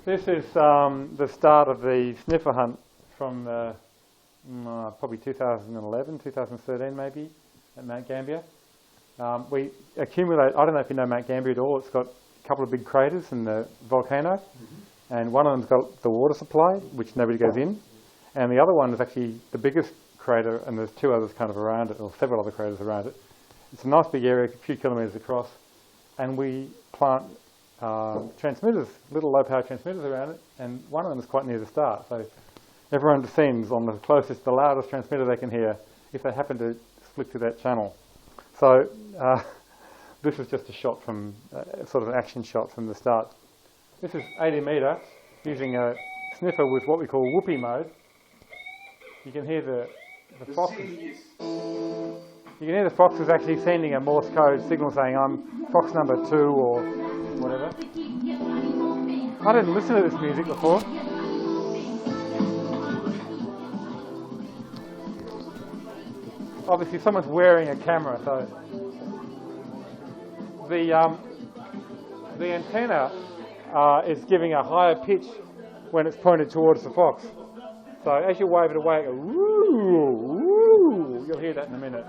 This is the start of the sniffer hunt from probably 2011, 2013 maybe, at Mount Gambier. We accumulate, I don't know if you know Mount Gambier at all, it's got a couple of big craters in the volcano, and one of them's got the water supply, which nobody goes in, and the other one is actually the biggest crater, and there's two others kind of around it, or several other craters around it. It's a nice big area, a few kilometres across, and we plant transmitters, little low-power transmitters around it, and one of them is quite near the start. So everyone descends on the closest, the loudest transmitter they can hear if they happen to flick to that channel. So this is just a shot from, sort of an action shot from the start. This is 80 metre using a sniffer with what we call whoopee mode. You can hear the foxes. You can hear the fox is actually sending a Morse code signal saying, I'm fox number 2 or whatever. I didn't listen to this music before. Obviously someone's wearing a camera, so the antenna is giving a higher pitch when it's pointed towards the fox. So as you wave it away, it goes, woo, woo. You'll hear that in a minute.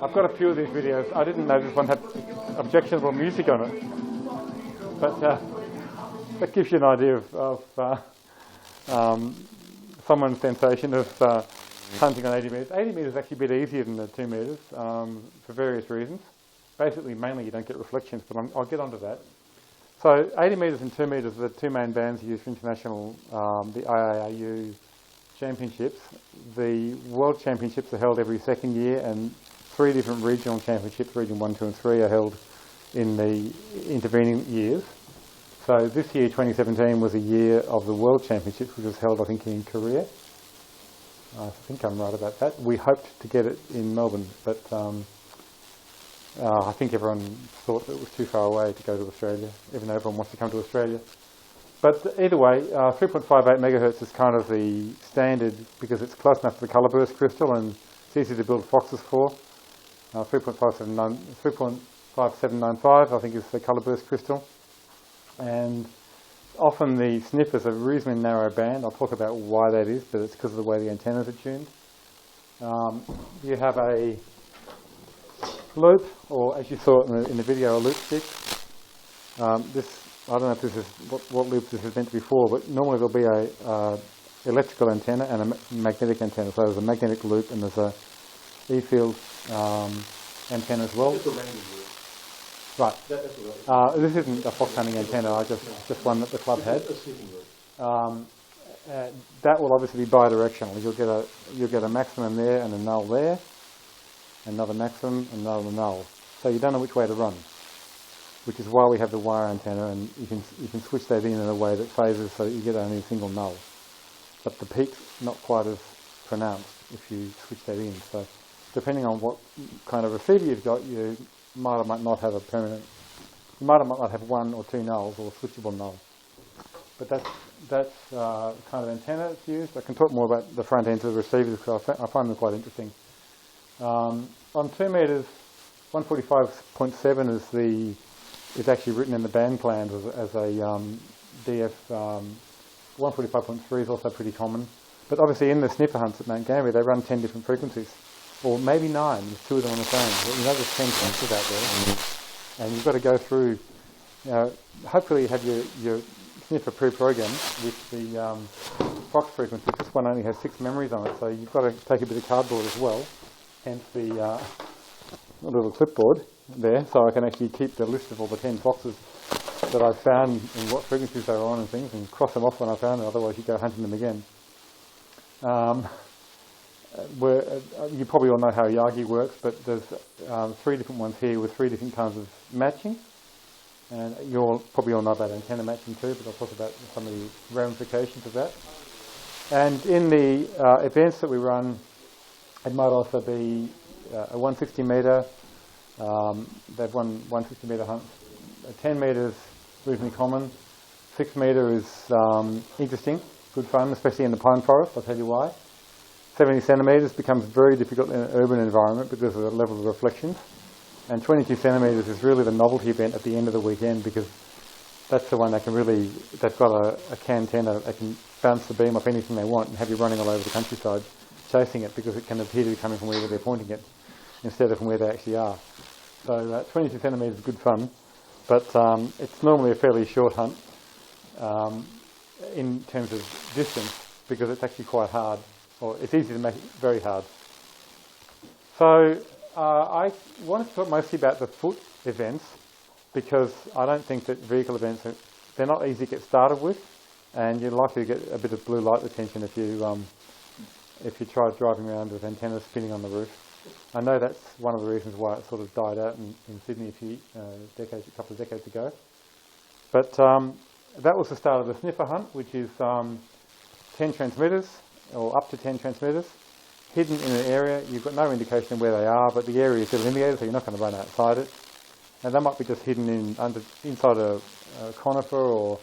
I've got a few of these videos. I didn't know this one had objectionable music on it, but that gives you an idea of someone's sensation of hunting on 80 metres. 80 metres is actually a bit easier than the 2 metres for various reasons. Basically, mainly you don't get reflections, but I'll get onto that. So 80 metres and 2 metres are the two main bands used for international, the IARU championships. The World Championships are held every second year, and 3 different regional championships, Region 1, 2 and 3, are held in the intervening years. So this year, 2017, was a year of the World Championships, which was held, I think, in Korea. I think I'm right about that. We hoped to get it in Melbourne, but I think everyone thought that it was too far away to go to Australia, even though everyone wants to come to Australia. But either way, 3.58 megahertz is kind of the standard because it's close enough to the colour burst crystal and it's easy to build foxes for. 3.5795 I think is the colour burst crystal. And often the sniffers are reasonably narrow band. I'll talk about why that is, but it's because of the way the antennas are tuned. You have a loop, or as you saw in the video, a loop stick. This, I don't know if this is what loop this is meant to be for, but normally there'll be a electrical antenna and a magnetic antenna. So there's a magnetic loop and there's a E-field antenna as well. Right. This isn't a fox hunting antenna, just one that the club had. That will obviously be bidirectional. You'll get a maximum there and a null there, another maximum, another null. So you don't know which way to run, which is why we have the wire antenna, and you can switch that in a way that phases so that you get only a single null. But the peak's not quite as pronounced if you switch that in. So depending on what kind of receiver you've got, you might or might not have a permanent, you might or might not have 1 or 2 nulls or a switchable null. But that's kind of antenna that's used. I can talk more about the front ends of the receivers because I find them quite interesting. On 2 metres, 145.7 is actually written in the band plans as a DF. 145.3 is also pretty common. But obviously in the sniffer hunts at Mount Gambier, they run 10 different frequencies. Or maybe 9, there's 2 of them on the same. You know there's 10 sensors out there. And you've got to go through, hopefully you have your sniffer pre-programmed with the Fox frequency. This one only has 6 memories on it, so you've got to take a bit of cardboard as well. Hence the little clipboard there, so I can actually keep the list of all the 10 foxes that I've found and what frequencies they're on and things, and cross them off when I found them, otherwise you go hunting them again. You probably all know how Yagi works, but there's 3 different ones here with 3 different kinds of matching. And you'll probably all know about antenna matching too, but I'll talk about some of the ramifications of that. And in the events that we run, it might also be a 160 metre, they've won 160 metre hunts. 10 metres reasonably common. 6 metre is interesting, good fun, especially in the pine forest, I'll tell you why. 70 centimetres becomes very difficult in an urban environment because of the level of reflections. And 22 centimetres is really the novelty event at the end of the weekend, because that's the one that can really, they've got a cantenna, they can bounce the beam off anything they want and have you running all over the countryside chasing it, because it can appear to be coming from wherever they're pointing it instead of from where they actually are. So 22 centimetres is good fun, but it's normally a fairly short hunt in terms of distance, because it's actually quite hard, or it's easy to make it very hard. So I want to talk mostly about the foot events, because I don't think that vehicle events, they're not easy to get started with, and you're likely to get a bit of blue light retention if you try driving around with antennas spinning on the roof. I know that's one of the reasons why it sort of died out in Sydney a couple of decades ago. But that was the start of the sniffer hunt, which is 10 transmitters, or up to 10 transmitters, hidden in an area. You've got no indication of where they are, but the area is delineated, so you're not going to run outside it. And they might be just hidden inside a conifer, or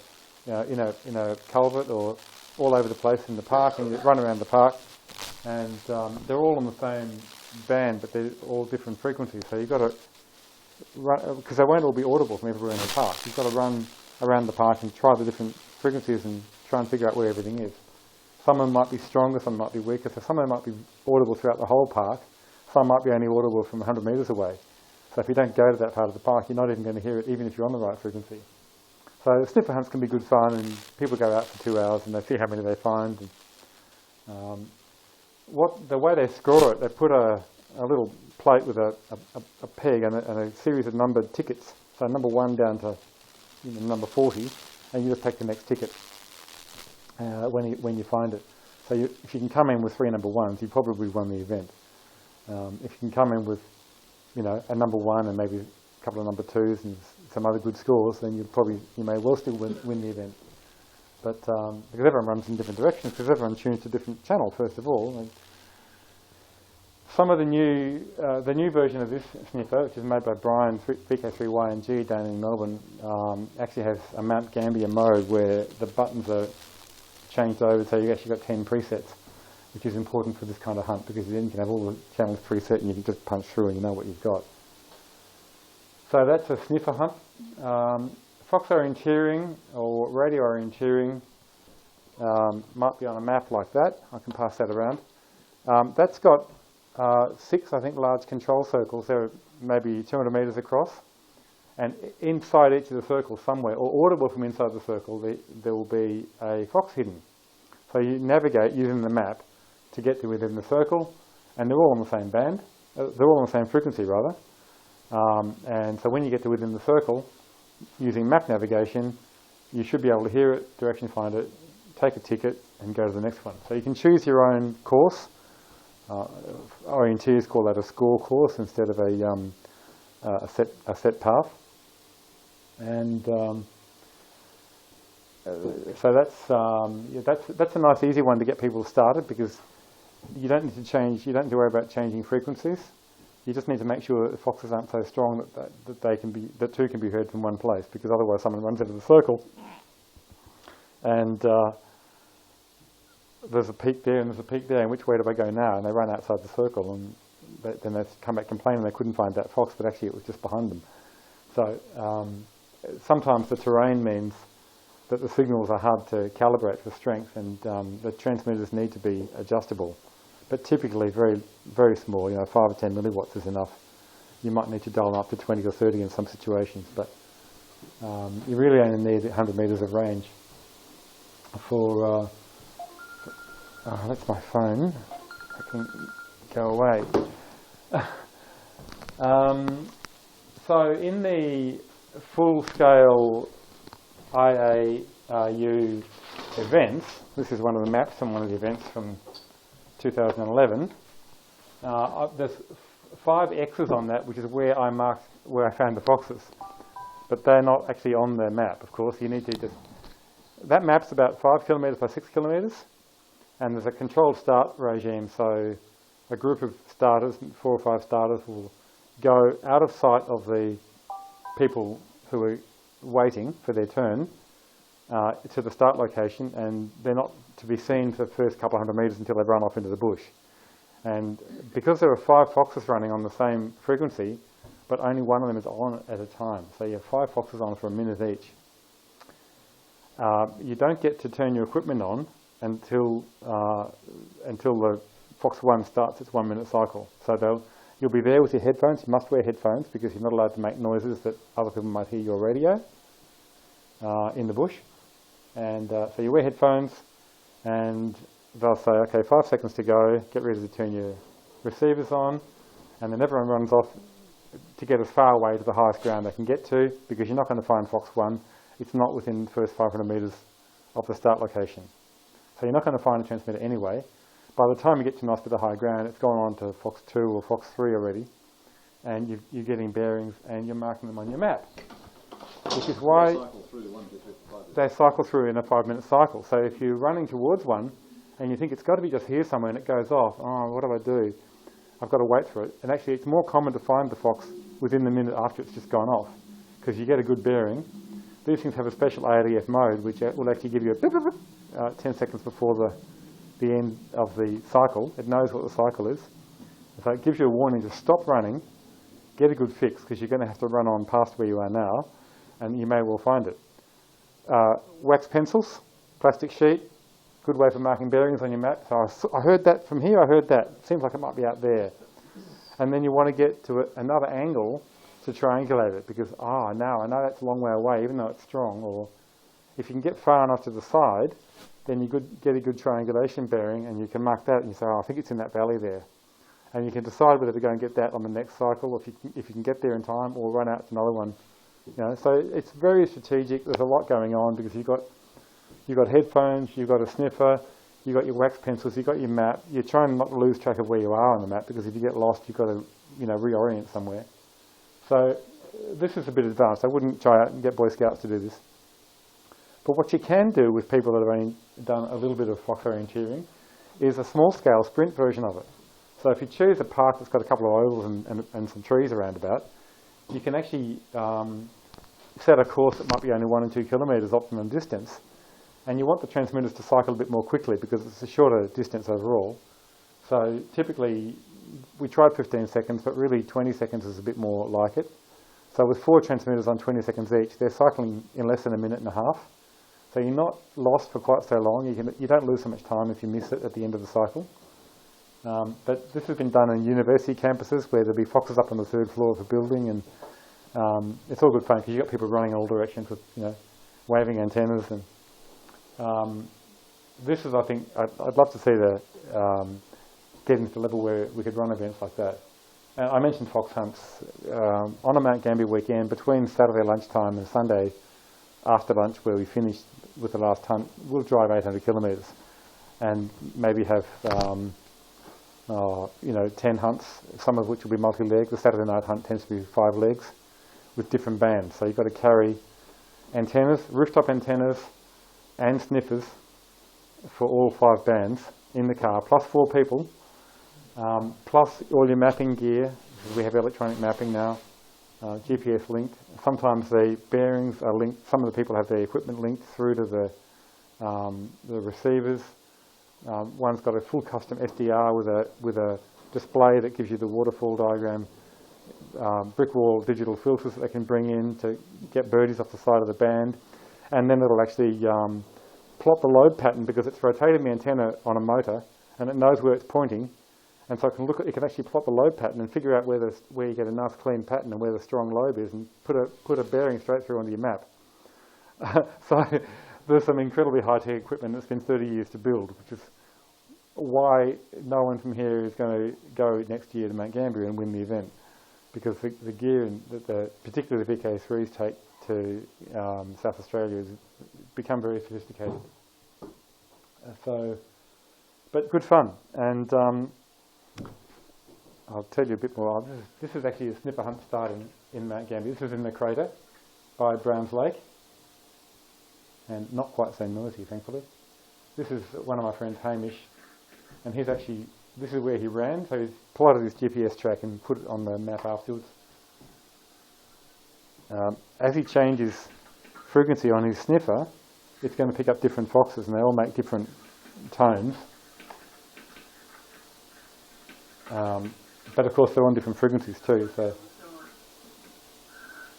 in a culvert, or all over the place in the park, and you run around the park. And they're all on the same band, but they're all different frequencies. So you've got to run, because they won't all be audible from everywhere in the park. You've got to run around the park and try the different frequencies and try and figure out where everything is. Some of them might be stronger, some might be weaker. So some of them might be audible throughout the whole park. Some might be only audible from 100 metres away. So if you don't go to that part of the park, you're not even going to hear it, even if you're on the right frequency. So sniffer hunts can be good fun, and people go out for 2 hours and they see how many they find. And, the way they score it, they put a little plate with a peg and a series of numbered tickets. So number 1 down to number 40, and you just take the next ticket when you find it. So if you can come in with 3 number 1s, you probably won the event. If you can come in with a number 1 and maybe a couple of number 2s and some other good scores, then you may well still win the event. But because everyone runs in different directions, because everyone tunes to different channels, first of all. And some of the new version of this sniffer, which is made by Brian VK3CLF down in Melbourne, actually has a Mount Gambier mode where the buttons are changed over, so you've actually got 10 presets, which is important for this kind of hunt, because then you can have all the channels preset and you can just punch through and you know what you've got. So that's a sniffer hunt. Fox orienteering or radio orienteering might be on a map like that. I can pass that around. That's got 6, I think, large control circles. They're maybe 200 metres across. And inside each of the circles somewhere, or audible from inside the circle, there will be a fox hidden. So you navigate using the map to get to within the circle, and they're all on the same band. They're all on the same frequency, rather. And so when you get to within the circle, using map navigation, you should be able to hear it, direction find it, take a ticket, and go to the next one. So you can choose your own course. Orienteers call that a score course instead of a set path. And so that's a nice easy one to get people started, because you don't need to change. You don't need to worry about changing frequencies. You just need to make sure that the foxes aren't so strong that two can be heard from one place, because otherwise someone runs into the circle and there's a peak there and there's a peak there, and which way do I go now? And they run outside the circle, and then they come back complaining they couldn't find that fox, but actually it was just behind them. So sometimes the terrain means that the signals are hard to calibrate for strength, and the transmitters need to be adjustable. But typically very, very small, 5 or 10 milliwatts is enough. You might need to dial them up to 20 or 30 in some situations, but you really only need 100 metres of range for... that's my phone. I can go away. So in the full-scale IARU events, this is one of the maps from one of the events from 2011. There's 5 X's on that, which is where I marked where I found the foxes, but they're not actually on the map. Of course, you need to just. That map's about 5 kilometres by 6 kilometres, and there's a controlled start regime. So a group of starters, 4 or 5 starters, will go out of sight of the people who are waiting for their turn to the start location, and they're not to be seen for the first couple of 100 metres until they've run off into the bush. And because there are 5 foxes running on the same frequency, but only one of them is on at a time. So you have 5 foxes on for a minute each. You don't get to turn your equipment on until the fox 1 starts its 1 minute cycle. So you'll be there with your headphones. You must wear headphones because you're not allowed to make noises that other people might hear your radio in the bush. And so you wear headphones, and they'll say, okay, 5 seconds to go, get ready to turn your receivers on, and then everyone runs off to get as far away to the highest ground they can get to, because you're not going to find fox 1. It's not within the first 500 metres of the start location. So you're not going to find a transmitter anyway. By the time you get to a nice bit of high ground, it's gone on to fox 2 or fox 3 already, and you're getting bearings and you're marking them on your map. Which is why they cycle through in a 5-minute cycle. So if you're running towards one and you think it's got to be just here somewhere and it goes off, oh, what do I do? I've got to wait for it. And actually it's more common to find the fox within the minute after it's just gone off, because you get a good bearing. These things have a special ADF mode which will actually give you a beep, beep, beep, 10 seconds before the end of the cycle. It knows what the cycle is. So it gives you a warning to stop running, get a good fix, because you're going to have to run on past where you are now, and you may well find it. Wax pencils, plastic sheet, good way for marking bearings on your map. So I heard that from here, I heard that. Seems like it might be out there. And then you want to get to another angle to triangulate it, because, now I know that's a long way away, even though it's strong. Or if you can get far enough to the side, then you get a good triangulation bearing, and you can mark that, and you say, I think it's in that valley there. And you can decide whether to go and get that on the next cycle, or if you can get there in time, or run out to another one. So it's very strategic. There's a lot going on, because you've got headphones, you've got a sniffer, you've got your wax pencils, you've got your map. You're trying not to lose track of where you are on the map, because if you get lost, you've got to reorient somewhere. So this is a bit advanced. I wouldn't try out and get Boy Scouts to do this. But what you can do with people that have only done a little bit of fox orienteering is a small-scale sprint version of it. So if you choose a park that's got a couple of ovals and some trees around about, you can actually set a course that might be only 1 and 2 kilometres optimum distance, and you want the transmitters to cycle a bit more quickly because it's a shorter distance overall. So typically we tried 15 seconds, but really 20 seconds is a bit more like it. So with 4 transmitters on 20 seconds each, they're cycling in less than a minute and a half. So you're not lost for quite so long. You don't lose so much time if you miss it at the end of the cycle. But this has been done in university campuses where there'll be foxes up on the 3rd floor of a building, and it's all good fun because you've got people running in all directions with waving antennas. And this is, I think, I'd love to see getting to the level where we could run events like that. And I mentioned fox hunts. On a Mount Gambier weekend, between Saturday lunchtime and Sunday after lunch, where we finished with the last hunt, we'll drive 800 kilometres and maybe have 10 hunts, some of which will be multi-leg. The Saturday night hunt tends to be 5 legs with different bands. So you've got to carry antennas, rooftop antennas and sniffers for all 5 bands in the car, plus 4 people, plus all your mapping gear. We have electronic mapping now, GPS linked. Sometimes the bearings are linked. Some of the people have their equipment linked through to the receivers. One's got a full custom SDR with a display that gives you the waterfall diagram, brick wall digital filters that they can bring in to get birdies off the side of the band, and then it'll actually plot the lobe pattern because it's rotating the antenna on a motor and it knows where it's pointing, and so it can actually plot the lobe pattern and figure out where you get a nice clean pattern and where the strong lobe is, and put a bearing straight through onto your map. So there's some incredibly high-tech equipment that's been 30 years to build, which is why no one from here is going to go next year to Mount Gambier and win the event, because the gear that particularly the VK3s take to South Australia has become very sophisticated. But good fun, and I'll tell you a bit more. This is actually a sniffer hunt starting in Mount Gambier. This is in the crater by Browns Lake, and not quite so noisy, thankfully. This is one of my friends, Hamish, and this is where he ran, so he's plotted his GPS track and put it on the map afterwards. As he changes frequency on his sniffer, it's going to pick up different foxes, and they all make different tones. But of course they're on different frequencies too, so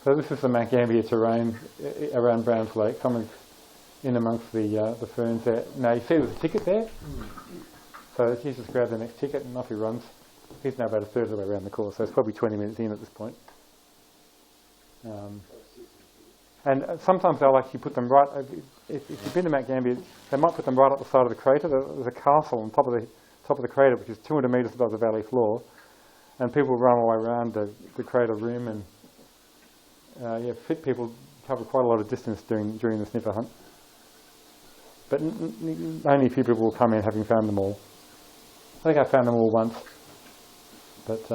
So this is the Mount Gambier terrain around Browns Lake. Someone's in amongst the ferns there. Now you see there's a ticket there. So he just grabs the next ticket and off he runs. He's now about a third of the way around the course, so it's probably 20 minutes in at this point. And sometimes they'll actually put them right, if you've been to Mount Gambier, they might put them right up the side of the crater. There's a castle on top of the crater, which is 200 metres above the valley floor. And people run all the way around the crater rim, and fit people cover quite a lot of distance during the sniffer hunt. But only a few people will come in having found them all. I think I found them all once. But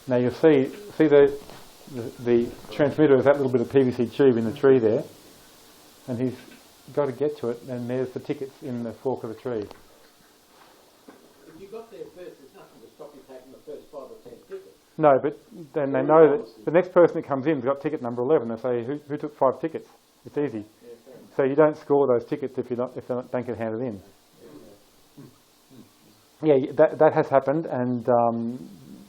now you'll see the transmitter is that little bit of PVC tube in the tree there, and he's got to get to it, and there's the tickets in the fork of the tree. If you got there first, there's nothing to stop you taking the first 5 or 10 tickets. No, but then they know that the next person that comes in has got ticket number 11. They say, who took 5 tickets? It's easy. So you don't score those tickets if they don't get handed in. Yeah, that has happened, and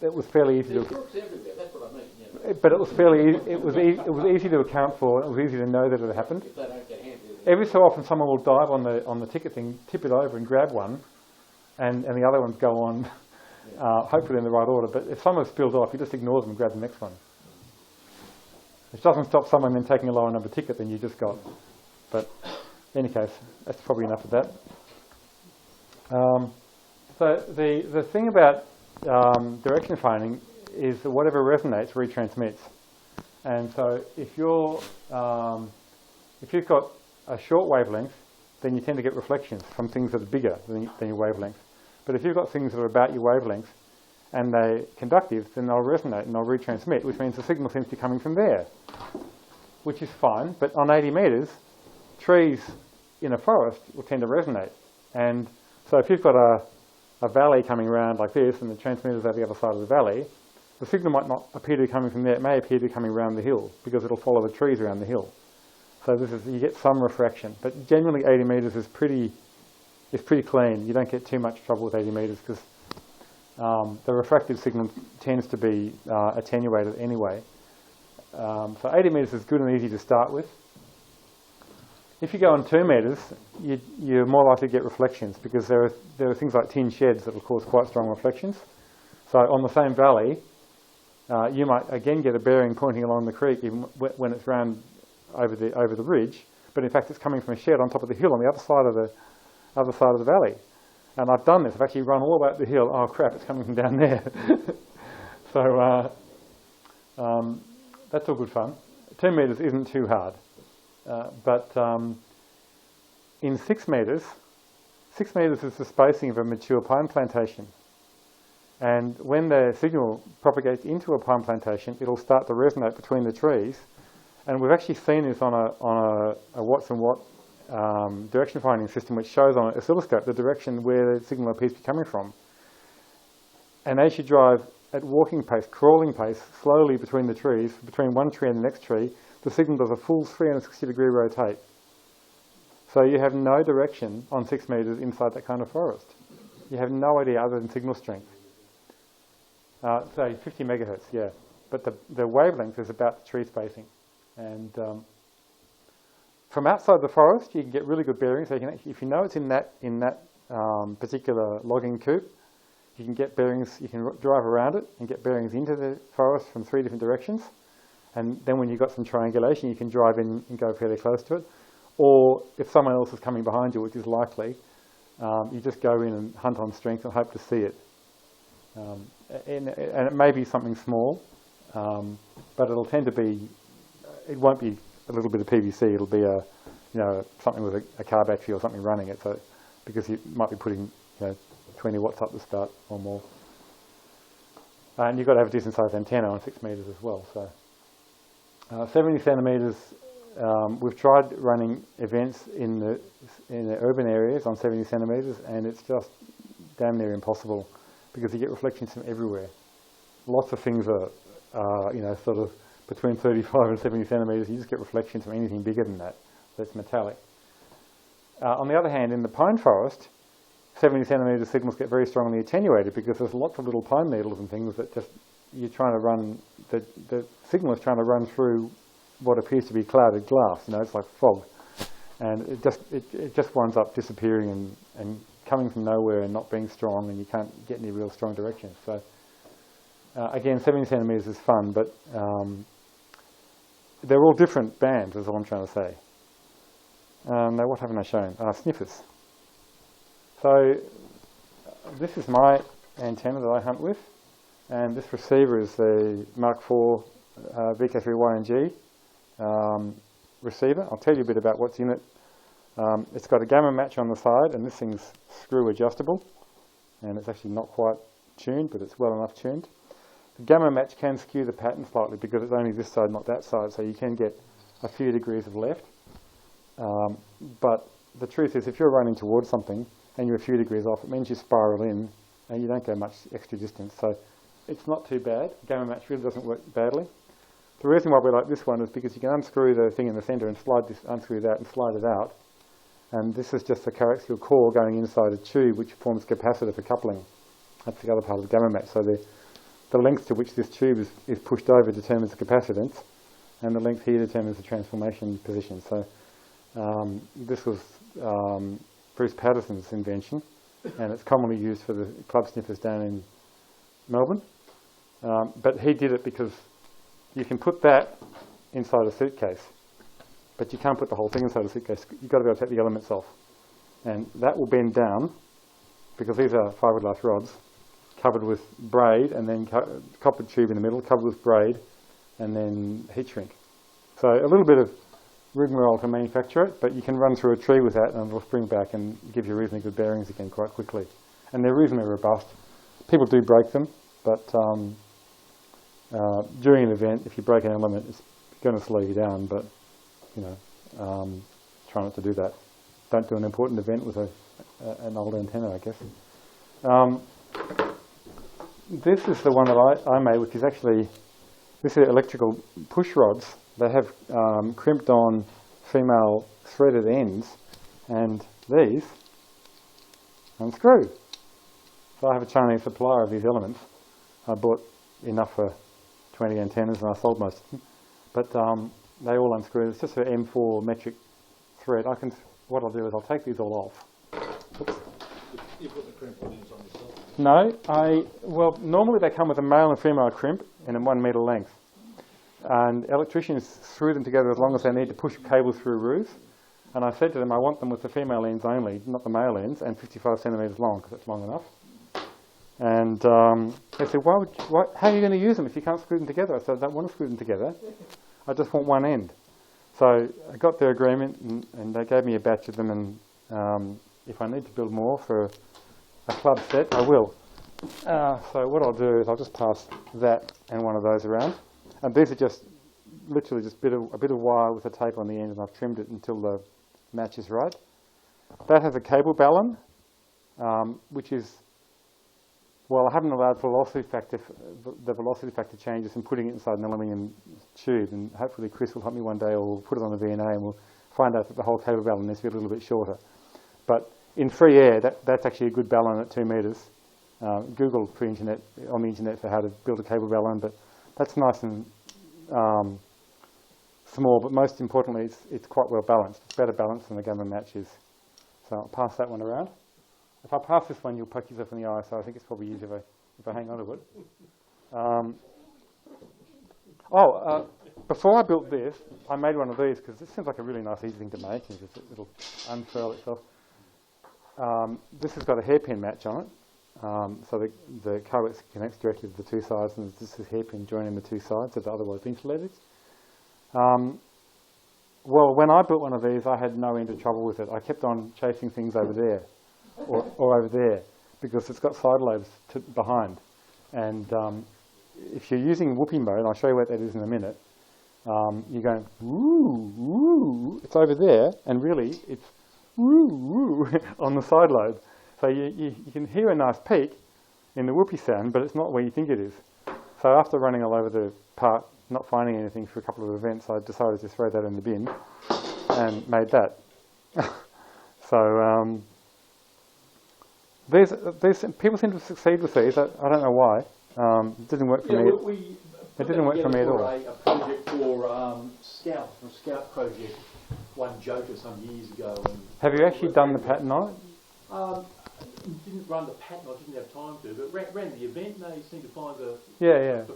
it was fairly easy to. Crooks everywhere. That's what I mean. Yeah. But it was it was easy to account for. It was easy to know that it had happened. If they don't get handed in. Every so often, someone will dive on the ticket thing, tip it over, and grab one, and the other ones go on, hopefully in the right order. But if someone's spilled off, you just ignore them and grab the next one. Which doesn't stop someone then taking a lower number ticket than you just got. But in any case, that's probably enough of that. So the thing about direction finding is that whatever resonates retransmits. And so if you've got a short wavelength, then you tend to get reflections from things that are bigger than your wavelength. But if you've got things that are about your wavelength and they're conductive, then they'll resonate and they'll retransmit, which means the signal seems to be coming from there, which is fine. But on 80 metres, trees in a forest will tend to resonate. And so if you've got a valley coming around like this and the transmitter's at the other side of the valley, the signal might not appear to be coming from there. It may appear to be coming around the hill because it'll follow the trees around the hill. So you get some refraction. But generally 80 metres is pretty clean. You don't get too much trouble with 80 metres because the refractive signal tends to be attenuated anyway. So 80 metres is good and easy to start with. If you go on 2 metres, you're more likely to get reflections because there are things like tin sheds that will cause quite strong reflections. So on the same valley, you might again get a bearing pointing along the creek even when it's round over the ridge, but in fact it's coming from a shed on top of the hill on the other side of the valley. And I've done this. I've actually run all the way up the hill. Oh crap! It's coming from down there. So that's all good fun. 2 metres isn't too hard. But in 6 metres is the spacing of a mature pine plantation. And when the signal propagates into a pine plantation, it'll start to resonate between the trees. And we've actually seen this on a Watts and Watt direction finding system, which shows on an oscilloscope the direction where the signal appears to be coming from. And as you drive at walking pace, crawling pace, slowly between the trees, between one tree and the next tree, the signal does a full 360-degree rotate. So you have no direction on 6 metres inside that kind of forest. You have no idea other than signal strength. Say 50 megahertz, yeah. But the wavelength is about the tree spacing. And from outside the forest, you can get really good bearings. So you can actually, if you know it's in that particular logging coop, you can get bearings. You can drive around it and get bearings into the forest from 3 different directions. And then when you've got some triangulation, you can drive in and go fairly close to it. Or if someone else is coming behind you, which is likely, you just go in and hunt on strength and hope to see it. And it may be something small, but it'll tend to be, it won't be a little bit of PVC, it'll be something with a car battery or something running it, so because you might be putting 20 watts up to start or more. And you've got to have a decent sized antenna on 6 metres as well. So 70 centimetres, we've tried running events in the urban areas on 70 centimetres, and it's just damn near impossible because you get reflections from everywhere. Lots of things are sort of between 35 and 70 centimetres. You just get reflections from anything bigger than that, that's metallic. On the other hand, in the pine forest, 70 centimetre signals get very strongly attenuated because there's lots of little pine needles and things that just you're trying to run, the signal is trying to run through what appears to be clouded glass. It's like fog. And it just winds up disappearing and coming from nowhere and not being strong, and you can't get any real strong direction. So again, 70 centimetres is fun, but they're all different bands, is all I'm trying to say. Now, what haven't I shown? Sniffers. So this is my antenna that I hunt with, and this receiver is the Mark IV VK3CLF receiver. I'll tell you a bit about what's in it. It's got a gamma match on the side, and this thing's screw adjustable, and it's actually not quite tuned, but it's well enough tuned. The gamma match can skew the pattern slightly because it's only this side, not that side, so you can get a few degrees of left. But the truth is, if you're running towards something and you're a few degrees off, it means you spiral in and you don't go much extra distance. So it's not too bad. Gamma match really doesn't work badly. The reason why we like this one is because you can unscrew the thing in the centre and unscrew that and slide it out. And this is just a coaxial core going inside a tube which forms capacitor for coupling. That's the other part of the gamma match. So the length to which this tube is pushed over determines the capacitance, and the length here determines the transformation position. So this was Bruce Patterson's invention, and it's commonly used for the club sniffers down in Melbourne. But he did it because you can put that inside a suitcase, but you can't put the whole thing inside a suitcase. You've got to be able to take the elements off. And that will bend down, because these are fiberglass rods, covered with braid, and then copper tube in the middle, covered with braid, and then heat shrink. So a little bit of rigmarole to manufacture it, but you can run through a tree with that and it'll spring back and give you reasonably good bearings again quite quickly. And they're reasonably robust. People do break them, but during an event, if you break an element, it's going to slow you down, but try not to do that. Don't do an important event with an old antenna, I guess. This is the one that I made, which is actually, this is electrical push rods. They have crimped on female threaded ends, and these unscrew. So I have a Chinese supplier of these elements. I bought enough for 20 antennas and I sold most of them. But they all unscrew. It's just an M4 metric thread. What I'll do is I'll take these all off. Oops. You put the crimp ends on yourself? No, well, normally they come with a male and female crimp in a 1 metre length. And electricians screw them together as long as they need to push cables through roofs. And I said to them, I want them with the female ends only, not the male ends, and 55 centimetres long, because it's long enough. And they said, how are you going to use them if you can't screw them together? I said, I don't want to screw them together. I just want one end. So I got their agreement, and they gave me a batch of them, and if I need to build more for a club set, I will. So what I'll do is I'll just pass that and one of those around. And these are just literally just a bit of wire with a tape on the end, and I've trimmed it until the match is right. That has a cable balun, which is, well, I haven't allowed for the velocity factor changes and putting it inside an aluminium tube, and hopefully Chris will help me one day, or we'll put it on the VNA and we'll find out that the whole cable balun needs to be a little bit shorter. But in free air, that's actually a good balun at 2 metres. Google on the internet for how to build a cable balun, but that's nice and small, but most importantly, it's quite well balanced. It's better balanced than the gamma match is. So I'll pass that one around. If I pass this one, you'll poke yourself in the eye, so I think it's probably easier if I hang on to it. Before I built this, I made one of these, because this seems like a really nice, easy thing to make. It'll unfurl itself. This has got a hairpin match on it. So the coax connects directly to the two sides, and there's just a hairpin joining the two sides that are otherwise insulated. Well, when I built one of these, I had no end of trouble with it. I kept on chasing things over there, or over there, because it's got side lobes behind. And if you're using whoopee mode, I'll show you what that is in a minute, you're going, woo, woo, it's over there, and really it's woo, woo on the side lobe. So you can hear a nice peak in the whoopee sound, but it's not where you think it is. So after running all over the park, not finding anything for a couple of events, I decided to throw that in the bin and made that. So these people seem to succeed with these. I don't know why. It didn't work for me. It didn't work for me at all. A project for Scout project, one Joker some years ago. And have you actually done the pattern on it? Didn't run the pattern, I didn't have time to, but ran the event and they seemed to find the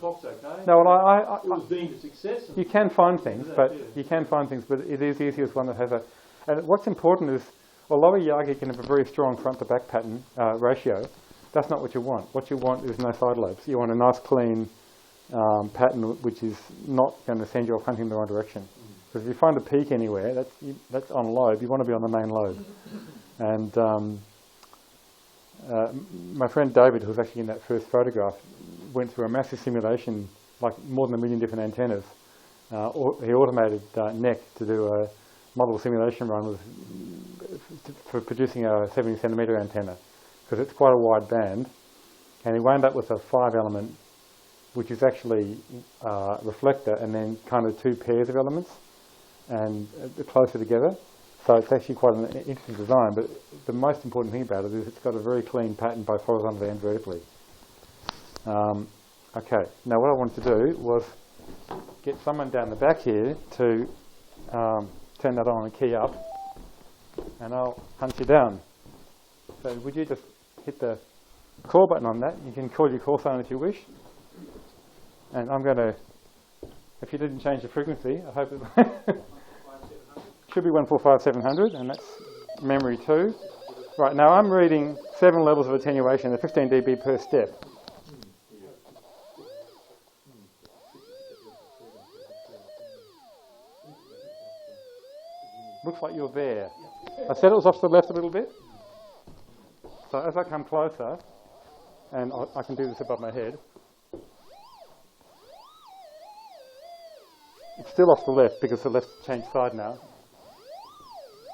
Fox okay. No, well, it was deemed a success. You can find things, but it is the easiest one that has a... And what's important is, although a Yagi can have a very strong front-to-back pattern ratio, that's not what you want. What you want is no side lobes. You want a nice, clean pattern which is not going to send you off hunting in the wrong direction. Because if you find a peak anywhere, that's on lobe. You want to be on the main lobe. And my friend David, who was actually in that first photograph, went through a massive simulation, like more than 1 million different antennas. He automated NEC to do a model simulation run for producing a 70 centimetre antenna, because it's quite a wide band. And he wound up with a 5-element, which is actually a reflector and then kind of 2 pairs of elements, and closer together. So it's actually quite an interesting design, but the most important thing about it is it's got a very clean pattern both horizontally and vertically. Okay, now what I wanted to do was get someone down the back here to turn that on and key up, and I'll hunt you down. So would you just hit the call button on that? You can call your call sign if you wish. And I'm going to, if you didn't change the frequency, I hope it should be 145700, and that's memory 2. Right, now I'm reading 7 levels of attenuation at 15 dB per step. Looks like you're there. I said it was off to the left a little bit. So as I come closer, and I can do this above my head, it's still off the left because the left's changed side now.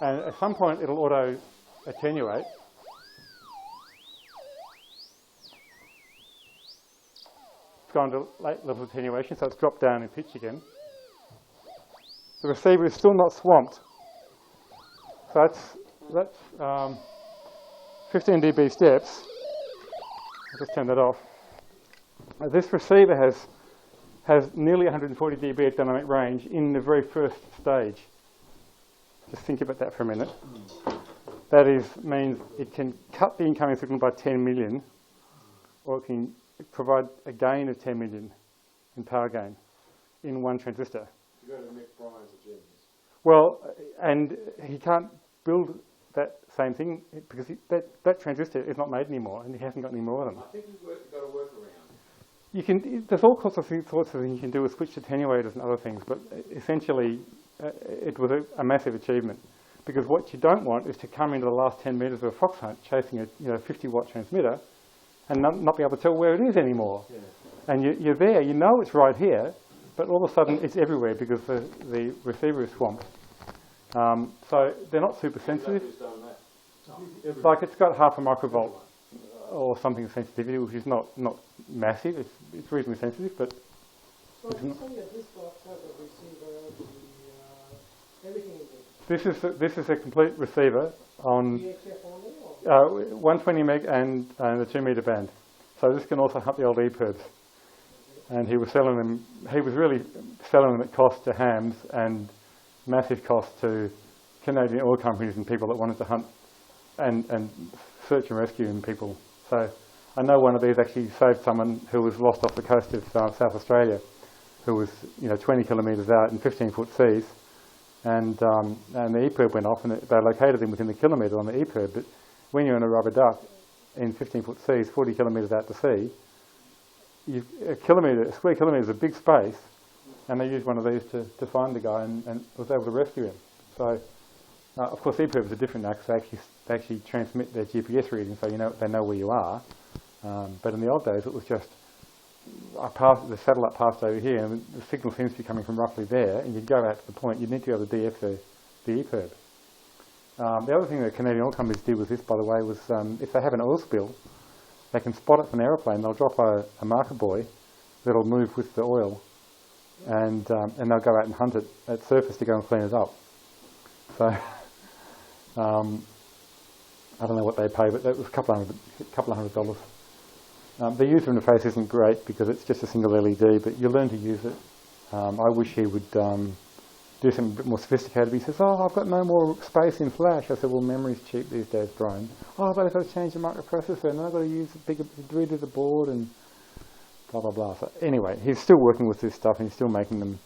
And at some point it'll auto attenuate. It's gone to late level attenuation, so it's dropped down in pitch again. The receiver is still not swamped. So that's 15 dB steps. I'll just turn that off. This receiver has nearly 140 dB at dynamic range in the very first stage. Just think about that for a minute. That means it can cut the incoming signal by 10 million, or it can provide a gain of 10 million in power gain in one transistor. You go to Mick Bryan's a genius. Well, and he can't build that same thing because that transistor is not made anymore, and he hasn't got any more of them. I think you've got to work around. There's all sorts of things you can do with switch attenuators and other things, but essentially it was a massive achievement, because what you don't want is to come into the last 10 metres of a fox hunt chasing a 50 watt transmitter and not be able to tell where it is anymore. Yeah. And you're there, you know it's right here, but all of a sudden it's everywhere because the receiver is swamped. So they're not super sensitive. Like it's got half a microvolt or something sensitivity, which is not massive. It's reasonably sensitive, but. So you say that this box has a receiver, everything in it? This is a complete receiver on VHF only, or? 120 meg and the 2 metre band. So this can also hunt the old EPIRBs. And he was selling them. He was really selling them at cost to hams and massive cost to Canadian oil companies and people that wanted to hunt and search and rescue in people. So I know one of these actually saved someone who was lost off the coast of South Australia, who was 20 kilometres out in 15-foot seas, and the EPIRB went off, and they located him within the kilometre on the EPIRB. But when you're in a rubber duck in 15-foot seas, 40 kilometres out to sea, a square kilometre is a big space, and they used one of these to find the guy and was able to rescue him. So, of course, EPIRBs are different now because they actually transmit their GPS readings, so they know where you are. But in the old days, it was just the satellite passed over here, and the signal seems to be coming from roughly there, and you'd go out to the point. You'd need to be able to DF the EPIRB. The other thing that Canadian oil companies did with this, by the way, was if they have an oil spill, they can spot it from an aeroplane. They'll drop a marker buoy that'll move with the oil, and they'll go out and hunt it at surface to go and clean it up. So I don't know what they pay, but that was a couple of $100. The user interface isn't great because it's just a single LED, but you learn to use it. I wish he would do something a bit more sophisticated. He says, "Oh, I've got no more space in Flash." I said, "Well, memory's cheap these days, Brian." "Oh, but I've got to change the microprocessor, and I've got to use a bigger redo the board, and blah, blah, blah." So anyway, he's still working with this stuff, and he's still making them.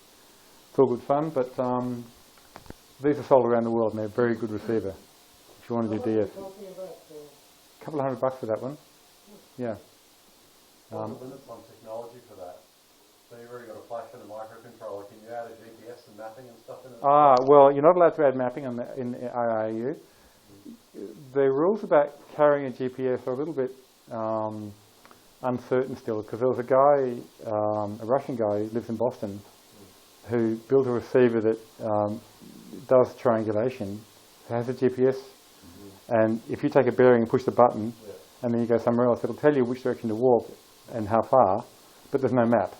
It's all good fun, but these are sold around the world, and they're a very good receiver if you want to do DS. A couple of $100 for that one. Yeah. What are the limits on technology for that? So you've already got a flash and a microcontroller. Can you add a GPS and mapping and stuff in it? Well, you're not allowed to add mapping in IIU. The rules about carrying a GPS are a little bit uncertain still, because there was a guy, a Russian guy who lives in Boston, who built a receiver that does triangulation, has a GPS, and if you take a bearing and push the button, and then you go somewhere else, it'll tell you which direction to walk and how far, but there's no map.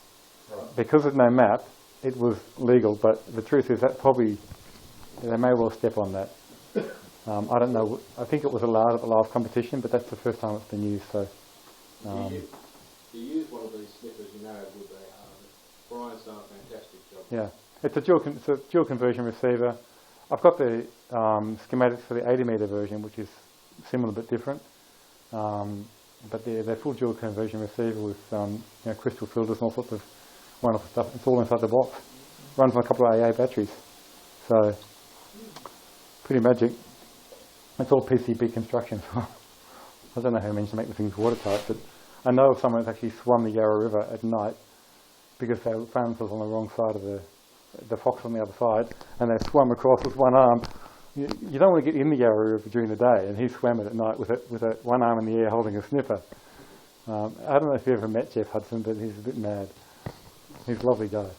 Right. Because there's no map, it was legal, but the truth is that probably, they may well step on that. I don't know, I think it was allowed at the last competition, but that's the first time it's been used, so. You use one of these snippers, you know, with Brian's done a fantastic job. Yeah, it's a dual conversion receiver. I've got the schematics for the 80 metre version, which is similar but different. But they're full dual conversion receiver with crystal filters and all sorts of wonderful stuff. It's all inside the box. Runs on a couple of AA batteries. So, pretty magic. It's all PCB construction. I don't know how he managed to make the things watertight, but I know of someone that's actually swum the Yarra River at night because they found themselves on the wrong side of the Fox on the other side, and they swum across with one arm. You don't want to get in the Yarra River during the day, and he swam it at night with one arm in the air holding a sniffer. I don't know if you ever met Jeff Hudson, but he's a bit mad. He's a lovely guy.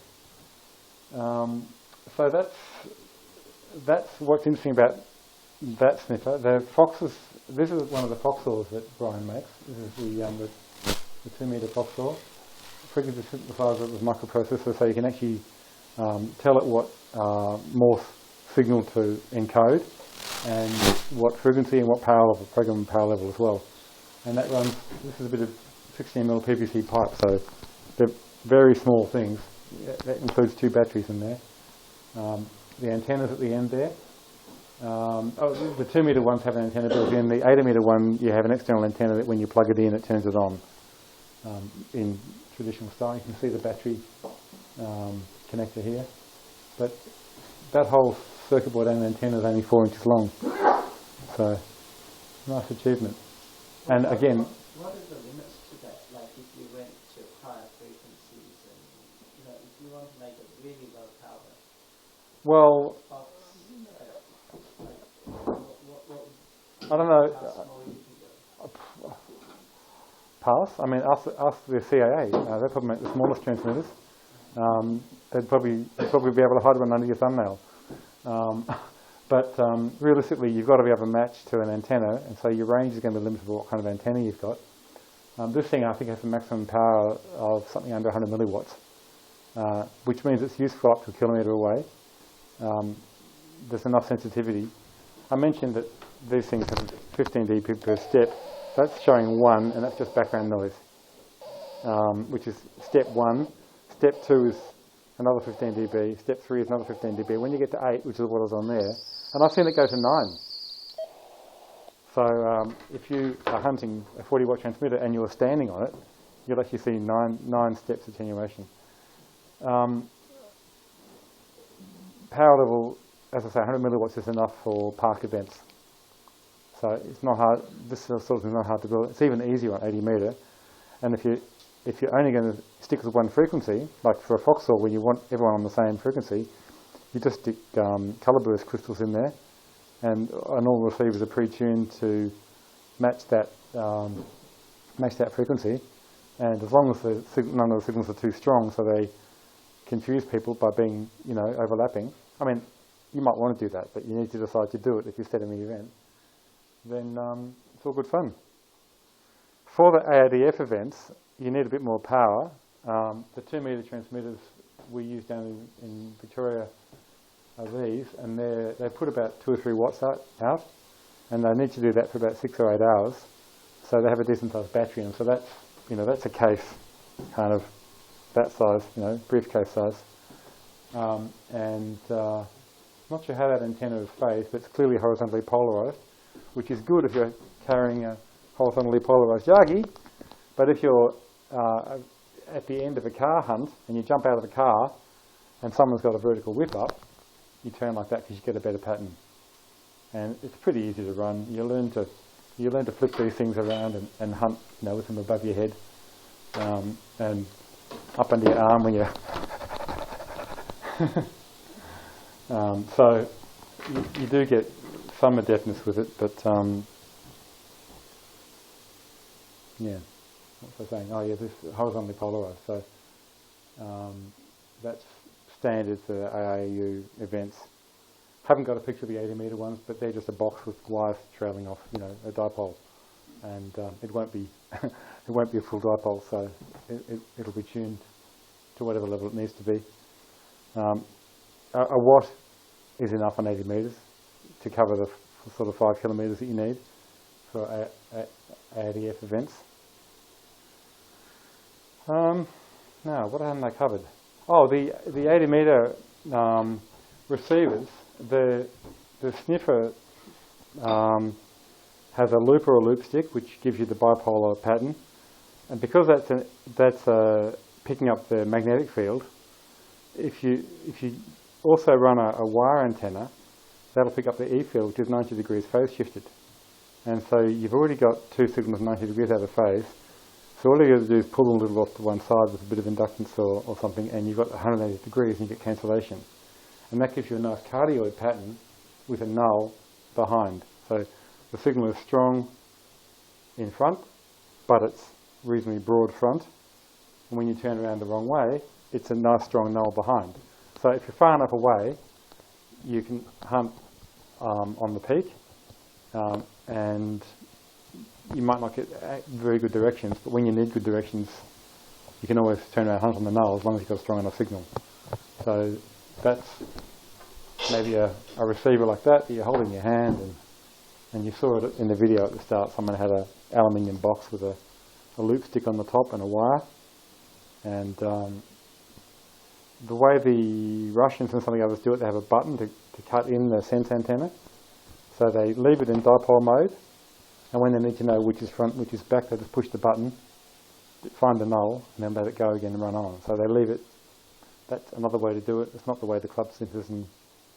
So that's what's interesting about that sniffer. The Foxes. This is one of the Foxsaws that Brian makes. This is the 2 metre Foxsaw. Frequency synthesizer with microprocessor, so you can actually tell it what Morse signal to encode, and what frequency and what power level, program power level as well. And that runs, this is a bit of 16mm PVC pipe, so they're very small things. That includes 2 batteries in there. The antennas at the end there. The 2 metre ones have an antenna built in. The 80 metre one, you have an external antenna that when you plug it in, it turns it on. In traditional style, you can see the battery connector here. But that whole circuit board and antenna is only 4 inches long. So, nice achievement. And again, what are the limits to that? Like if you went to higher frequencies and, if you want to make it really low power. well, I don't know. Pass. I mean, ask the CAA. They probably make the smallest transmitters. They'd probably be able to hide one under your thumbnail. But realistically, you've got to be able to match to an antenna, and so your range is going to be limited to what kind of antenna you've got. This thing, I think, has a maximum power of something under 100 milliwatts, which means it's useful up to a kilometre away. There's enough sensitivity. I mentioned that these things have 15 dB per step. That's showing 1, and that's just background noise, which is step 1. Step 2 is another 15 dB. Step 3 is another 15 dB. When you get to 8, which is what was on there, and I've seen it go to 9. So if you are hunting a 40-watt transmitter and you're standing on it, you'll actually see 9 steps attenuation. Power level, as I say, 100 milliwatts is enough for park events. So it's not hard. This sort of thing is not hard to build. It's even easier on 80 metre. And if you're only going to stick with one frequency, like for a Foxhole where you want everyone on the same frequency, you just stick colour burst crystals in there, and all receivers are pre-tuned to match that frequency. And as long as none of the signals are too strong, so they confuse people by being overlapping. I mean, you might want to do that, but you need to decide to do it if you're setting the event. Then it's all good fun. For the ARDF events, you need a bit more power. The 2 metre transmitters we use down in Victoria are these, and they put about 2 or 3 watts out, and they need to do that for about 6 or 8 hours. So they have a decent sized battery in them. So that's that's a case, kind of that size, briefcase size. Not sure how that antenna is phased, but it's clearly horizontally polarised, which is good if you're carrying a horizontally polarised Yagi. But if you're at the end of a car hunt and you jump out of the car and someone's got a vertical whip up, you turn like that because you get a better pattern. And it's pretty easy to run. You learn to flip these things around and hunt, with them above your head and up under your arm when you're. So you do get some adeptness with it, but what's I saying? Oh yeah, this is horizontally polarised. So that's standard for AAU events. Haven't got a picture of the 80 metre ones, but they're just a box with wires trailing off, a dipole, and it won't be it won't be a full dipole, so it'll be tuned to whatever level it needs to be. A watt is enough on 80 metres to cover the sort of 5 kilometres that you need for ADF events. Now, what haven't I covered? Oh, the 80 metre receivers. The sniffer has a loop or a loop stick, which gives you the bipolar pattern, and because that's picking up the magnetic field. If you also run a wire antenna, that'll pick up the E field, which is 90 degrees phase shifted, and so you've already got two signals 90 degrees out of phase. So all you got to do is pull them a little off to one side with a bit of inductance or something, and you've got 180 degrees and you get cancellation. And that gives you a nice cardioid pattern with a null behind. So the signal is strong in front, but it's reasonably broad front. And when you turn around the wrong way, it's a nice strong null behind. So if you're far enough away, you can hunt on the peak, and you might not get very good directions, but when you need good directions, you can always turn around and hunt on the null as long as you've got a strong enough signal. So that's maybe a receiver like that you're holding in your hand, and you saw it in the video at the start. Someone had an aluminium box with a loop stick on the top and a wire, and the way the Russians and some of the others do it, they have a button to cut in the sense antenna. So they leave it in dipole mode, and when they need to know which is front, which is back, they just push the button, find the null, and then let it go again and run on. So they leave it. That's another way to do it. It's not the way the club sniffers in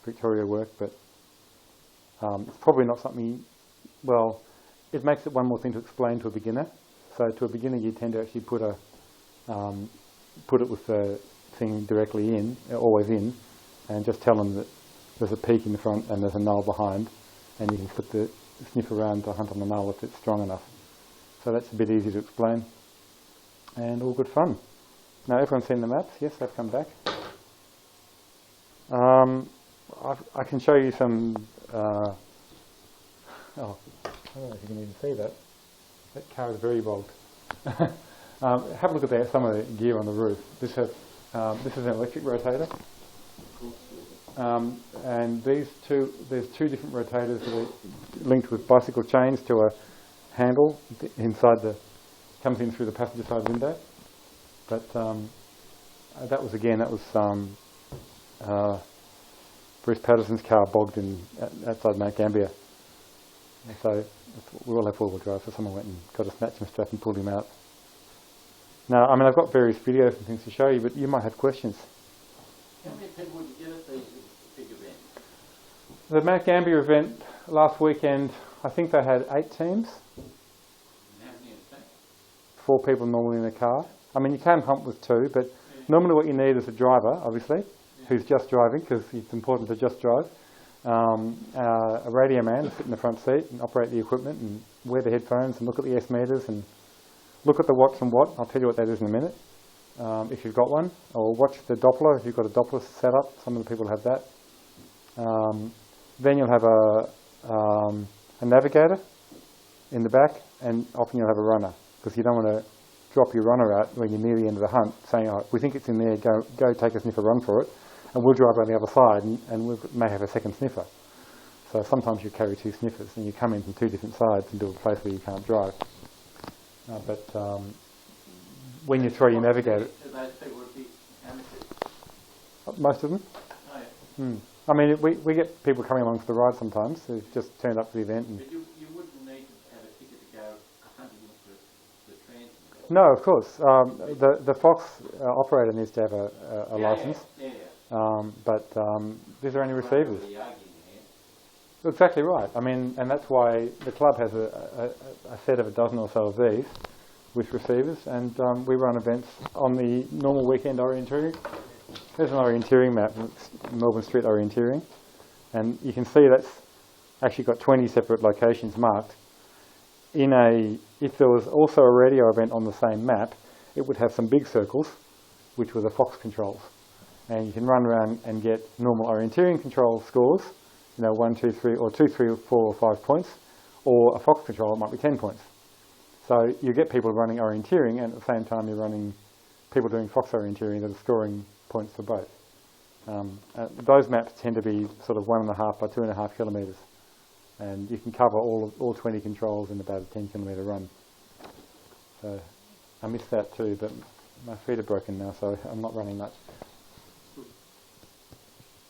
Victoria work, but it's probably not something. Well, it makes it one more thing to explain to a beginner. So to a beginner, you tend to actually put it with the thing directly in, always in, and just tell them that there's a peak in the front and there's a null behind, and you can flip the sniff around to hunt on the null if it's strong enough. So that's a bit easy to explain, and all good fun. Now everyone's seen the maps? Yes, they've come back. I can show you some. I don't know if you can even see that. That car is very bold. Have a look at some of the gear on the roof. This is an electric rotator, and there's two different rotators that are linked with bicycle chains to a handle inside comes in through the passenger side window. But that was Bruce Patterson's car bogged outside Mount Gambier. And so we all have four-wheel drive, so someone went and got a snatching strap and pulled him out. Now, I mean, I've got various videos and things to show you, but you might have questions. How many people would you get at these big events? The Mount Gambier event last weekend, I think they had 8 teams. And how many in a team? 4 people normally in a car. I mean, you can hunt with 2, but normally what you need is a driver, obviously, who's just driving, because it's important to just drive. A radio man to sit in the front seat and operate the equipment and wear the headphones and look at the S meters and look at the watts and watt. I'll tell you what that is in a minute, if you've got one. Or watch the Doppler if you've got a Doppler set up. Some of the people have that. Then you'll have a navigator in the back, and often you'll have a runner, because you don't want to drop your runner out when you're near the end of the hunt, saying, oh, we think it's in there, go take a sniffer run for it, and we'll drive around the other side, and we may have a second sniffer. So sometimes you carry 2 sniffers, and you come in from 2 different sides into a place where you can't drive. But when you throw your navigator. Those people would be amateurs. Most of them. Oh, yeah. I mean, we get people coming along for the ride sometimes who've just turned up for the event. And But you wouldn't need to have a ticket to go hunting with the transit. no, of course. The Fox operator needs to have a license. But these are only receivers. Exactly right. I mean, and that's why the club has a set of a dozen or so of these with receivers, and we run events on the normal weekend orienteering. There's an orienteering map, Melbourne Street orienteering, and you can see that's actually got 20 separate locations marked. If there was also a radio event on the same map, it would have some big circles, which were the Fox controls. And you can run around and get normal orienteering control scores, 1, 2, 3, or 2, 3, 4, or 5 points, or a Fox control, it might be 10 points. So you get people running orienteering, and at the same time you're running people doing Fox orienteering that are scoring points for both. Those maps tend to be sort of 1.5 by 2.5 kilometres, and you can cover all 20 controls in about a 10 kilometre run. So I missed that too, but my feet are broken now, so I'm not running much.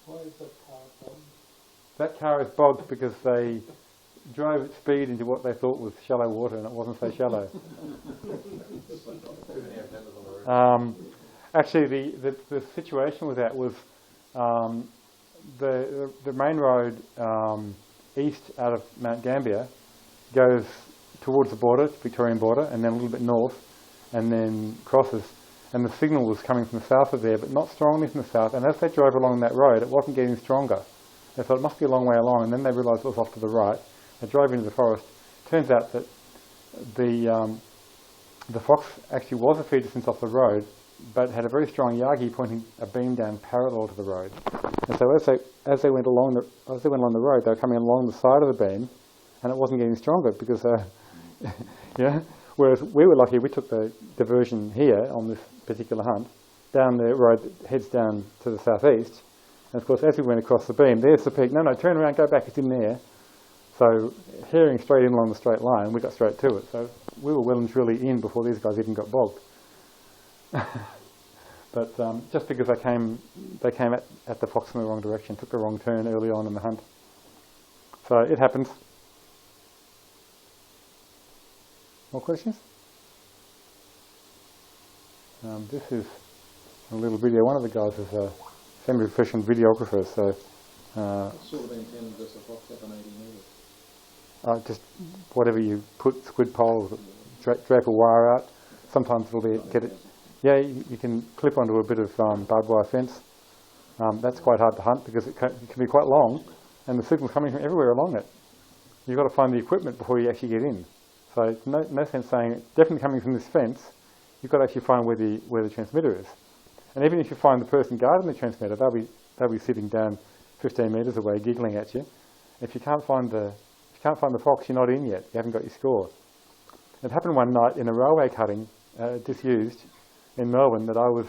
Why is that car bogged? That car is bogged because they drove at speed into what they thought was shallow water, and it wasn't so shallow. Actually, the situation with that was the main road east out of Mount Gambier goes towards the border, Victorian border, and then a little bit north, and then crosses. And the signal was coming from the south of there, but not strongly from the south. And as they drove along that road, it wasn't getting stronger. They thought it must be a long way along, and then they realised it was off to the right. They drove into the forest. Turns out that the Fox actually was a few distance off the road, but had a very strong yagi pointing a beam down parallel to the road. And so as they went along the road, they were coming along the side of the beam, and it wasn't getting stronger because, yeah. Whereas we were lucky, we took the diversion here on this particular hunt down the road that heads down to the southeast. And of course, as we went across the beam, there's the peak. No, turn around, go back, it's in there. So hearing straight in along the straight line, we got straight to it. So we were well and truly in before these guys even got bogged. But just because they came at the Fox in the wrong direction, took the wrong turn early on in the hunt. So it happens. More questions? This is a little video. One of the guys is a semi-professional videographer, so... sort of antenna does the Fox up on 80 metres? Just whatever you put, squid poles, drape a wire out. Sometimes it'll get it. Yeah, you can clip onto a bit of barbed wire fence. That's quite hard to hunt because it can be quite long, and the signal's coming from everywhere along it. You've got to find the equipment before you actually get in. So no sense saying it's definitely coming from this fence. You've got to actually find where the transmitter is. And even if you find the person guarding the transmitter, they'll be sitting down 15 metres away, giggling at you. If you can't find the Fox, you're not in yet. You haven't got your score. It happened one night in a railway cutting, disused, in Melbourne, that I was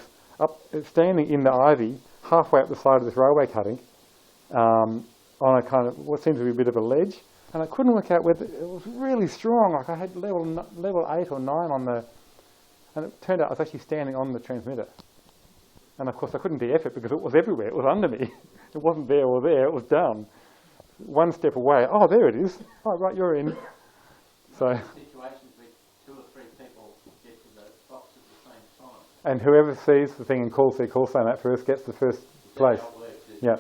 standing in the ivy halfway up the side of this railway cutting on a kind of what seems to be a bit of a ledge, and I couldn't work out whether it was really strong. Like I had level 8 or 9 on the, and it turned out I was actually standing on the transmitter. And of course I couldn't DF it because it was everywhere. It was under me. It wasn't there or there. It was down. One step away. Oh, there it is. Oh, right, you're in. So. Situations where 2 or 3 people get to the Fox at the same time. And whoever sees the thing and calls their call sign out first gets the first place. Yeah.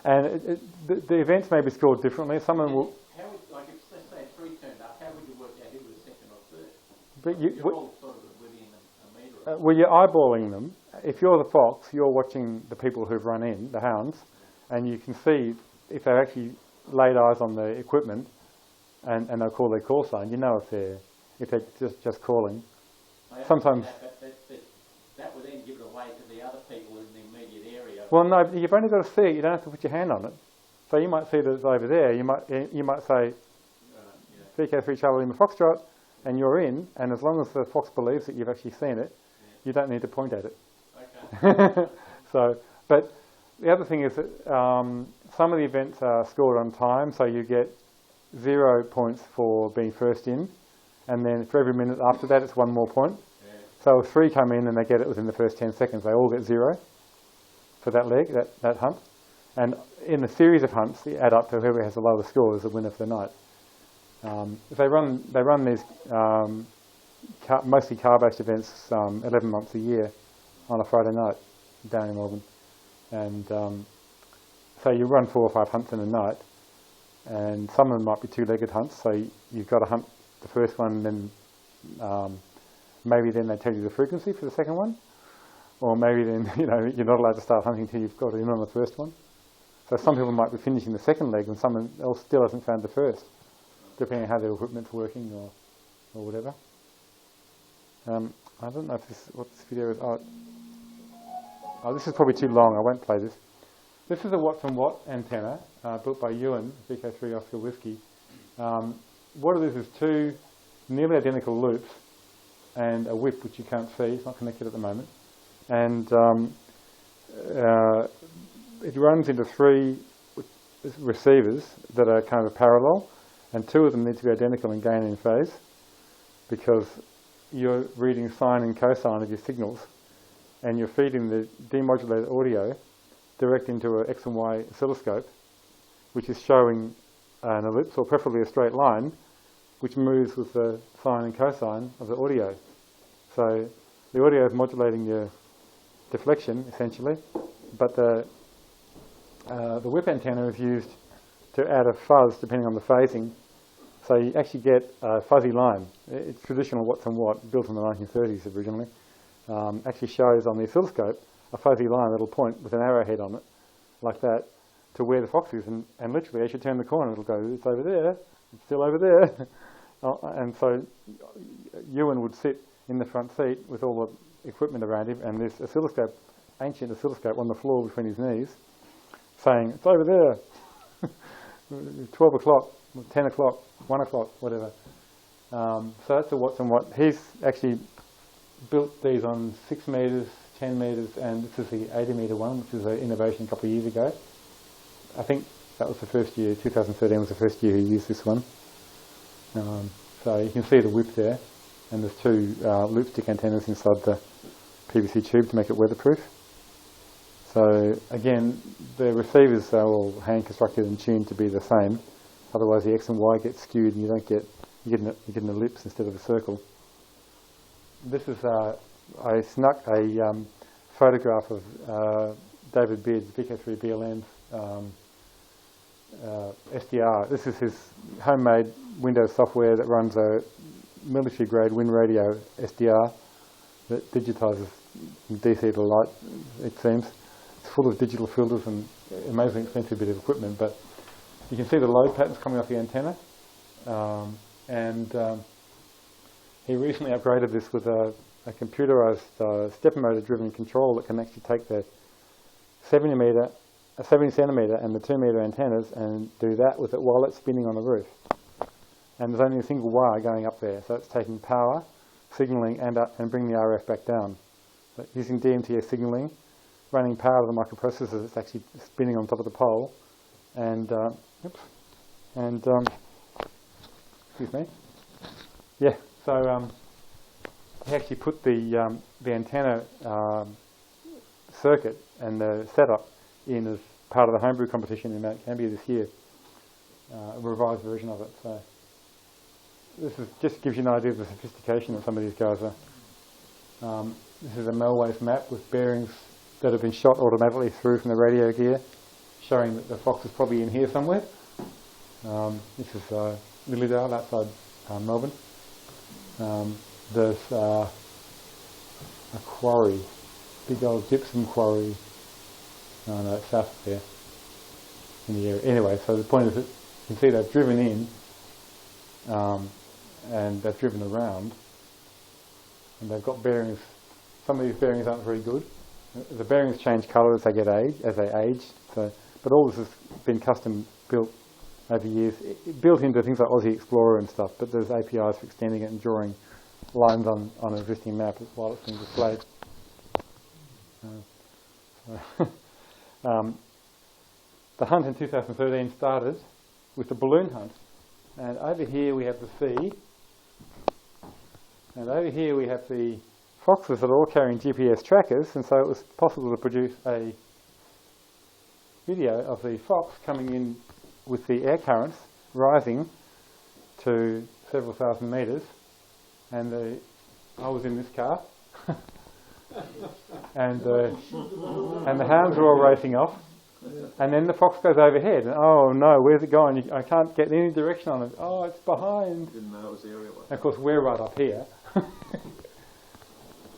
And the events may be scored differently. Someone will. How would, like if let's say 3 turned up, how would you work out who was second or third? But you're all sort of within a metre. Well, you're eyeballing them. If you're the Fox, you're watching the people who've run in, the hounds, and you can see if they've actually laid eyes on the equipment, and they'll call their call sign. You know if they're just calling. Sometimes. That would then give it away to the other people in the immediate area. Well, no, you've only got to see it. You don't have to put your hand on it. So you might see that it's over there. You might say, VK3 Charlie Lima Foxtrot, and you're in. And as long as the Fox believes that you've actually seen it, you don't need to point at it. Okay. So, but the other thing is that some of the events are scored on time, so you get 0 points for being first in, and then for every minute after that, it's 1 more point. So if 3 come in and they get it within the first 10 seconds, they all get 0 for that leg, that hunt. And in the series of hunts, they add up to whoever has the lowest score is the winner for the night. If they run these mostly car-based events 11 months a year on a Friday night down in Melbourne. And so you run 4 or 5 hunts in a night, and some of them might be 2-legged hunts, so you've got to hunt the first one, and then maybe then they tell you the frequency for the second one, or maybe then you're not allowed to start hunting until you've got in on the first one. So some people might be finishing the second leg when someone else still hasn't found the first, depending on how their equipment's working or whatever. I don't know if what this video is. Oh, this is probably too long. I won't play this. This is a Watt antenna built by Ewan VK3 Oscar Whiskey. What it is 2 nearly identical loops and a whip which you can't see. It's not connected at the moment. And it runs into 3 receivers that are kind of parallel, and 2 of them need to be identical in gain and in phase, because you're reading sine and cosine of your signals, and you're feeding the demodulated audio direct into an X and Y oscilloscope, which is showing an ellipse, or preferably a straight line, which moves with the sine and cosine of the audio. So the audio is modulating your deflection, essentially, but the whip antenna is used to add a fuzz depending on the phasing. So you actually get a fuzzy line. It's traditional Watts and Watt, built in the 1930s originally. Actually shows on the oscilloscope a fuzzy line that'll point with an arrowhead on it, like that, to where the fox is. And literally, as you turn the corner, it'll go, it's over there, it's still over there. And so Ewan would sit in the front seat with all the equipment around him, and this oscilloscope, ancient oscilloscope on the floor between his knees, saying, it's over there, 12 o'clock, 10 o'clock, 1 o'clock, whatever. So that's a Watts and Watt. He's actually built these on 6 metres, 10 metres, and this is the 80 metre one, which is an innovation a couple of years ago. I think that was the first year, 2013 was the first year he used this one. So you can see the whip there, and there's 2 loopstick antennas inside the PVC tube to make it weatherproof. So again, the receivers are all hand constructed and tuned to be the same. Otherwise, the X and Y get skewed, and you get an ellipse instead of a circle. This is I snuck a photograph of David Beard's VK3 BLM SDR. This is his homemade Windows software that runs a military-grade wind radio SDR that digitises from DC to light, it seems. It's full of digital filters and amazingly expensive bit of equipment, but you can see the load patterns coming off the antenna. He recently upgraded this with a computerized stepper motor driven control that can actually take the 70 centimetre and the 2 metre antennas and do that with it while it's spinning on the roof. And there's only a single wire going up there, so it's taking power, signalling, and bringing the RF back down. But using DMTS signalling, running power to the microprocessor that's actually spinning on top of the pole, and excuse me. Yeah, so he actually put the antenna circuit and the setup in as part of the homebrew competition in Mount Gambier this year, a revised version of it. So this just gives you an idea of the sophistication that some of these guys are. This is a Melways map with bearings that have been shot automatically through from the radio gear, showing that the fox is probably in here somewhere. This is Lilydale outside Melbourne. There's a quarry, big old gypsum quarry. Oh no, it's south of there in the area. Anyway, so the point is that you can see they've driven in and they've driven around, and they've got bearings. Some of these bearings aren't very good. The bearings change colour as they age. So, but all this has been custom built over years, built into things like Aussie Explorer and stuff. But there's APIs for extending it and drawing lines on an existing map while it's being displayed. The hunt in 2013 started with the balloon hunt, and over here we have the sea, and over here we have the foxes that are all carrying GPS trackers, and so it was possible to produce a video of the fox coming in with the air currents rising to several thousand metres, and I was in this car, and the hounds were all racing off, and then the fox goes overhead, and oh no, where's it going? I can't get any direction on it. Oh, it's behind. Didn't know it was aerial. And of course, we're right up here.